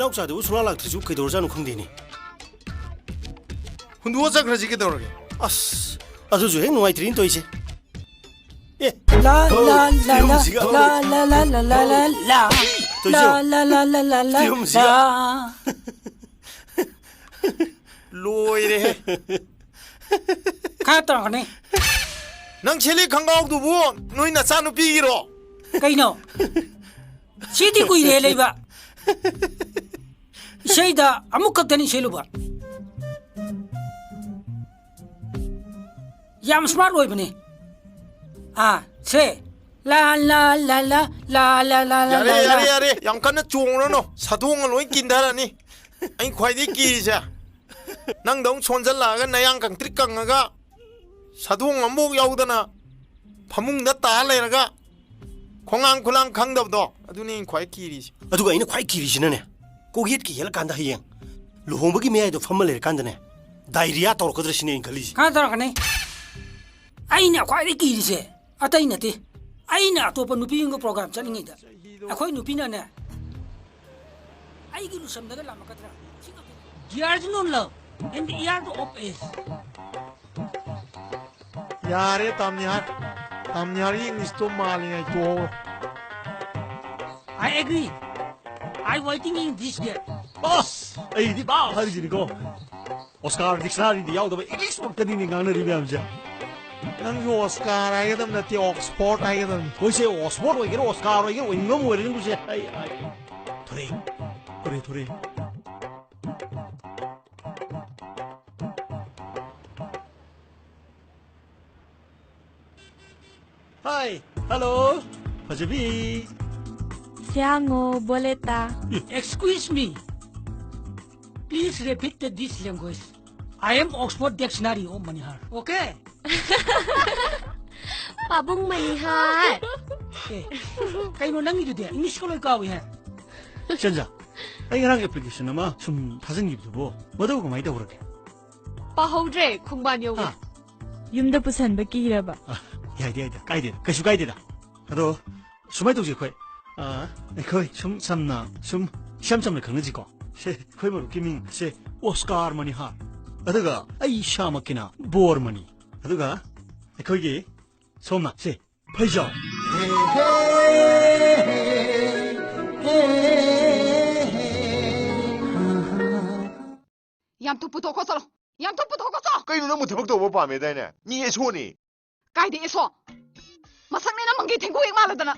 inaocha do suna lak tsu kai dor janu khung de ni hundu cha khra ji ke dor ge as adu ju heng noi trin toise La la la la la la la la la la la la la la la la la loi re Kha tong ne nang cheli khangau du bu noi na cha nu pi gi ro kai no Sidi kui re lei ba Sheida amuk ka tani shelu ba Yam smart oi bane se la la la la la la la la yare yang kan chung ro no sadung loi kin da ni ai khwai di ki ja nang dong chon jal la ga nayang kang trik kang ga sadung amok yaw da na phamung da ta le ga khongang khulang khang da do aduni khwai ki ri adu ga ina khwai ki ri jina ne ko yet ki hel kan da hiyeng luhong bagi me ai do famal le kan da ne diarrhea tor ko dra sine in khali Kha tong ne aina khwai ki ri se atai na te aina atopa nupi ngo program chaningi da akhoi nupi na ne ai gi lu sam daga lama katra gears non lo and the yard of is yare tamnyar english to mali ai to I agree I waiting in this year boss ai di ba hari ji ko Oscar dictionary di yaw da English mo tani ni ngang na ri byam ja nang yo Oscar ai ga na ti Oxford ai ga ko se Oxford oi ge Oscar oi ge oi ngom oi ring du se ai thore Hi hello Pajabi Siango boleta excuse me please repeat this language I am Oxford dictionary of Manihar okay Pabong Manihar kayo nang idu de English ko loy kawi ha senja ai ngang application ma sum thasang gi bu mo da ko mai da urake Pahodre khungban yo Yumda pusan ba kiraba 야이디야 까이디 그슈 까이디다 나도 수마이 동지 거의 거의 좀 삼나 좀 시험점을 강해지고 세 거의 뭐 김ing 세 오스카르 머니 하 아드가 아이 샤마키나 보르머니 아드가 거기 som나 세 파이죠 얌토 부터 거서 얌토 부터 거서 kai nu na mu thak to ba pa me dai ne ni e so ni kai de so masak ne na mangi thengku ik ma la dana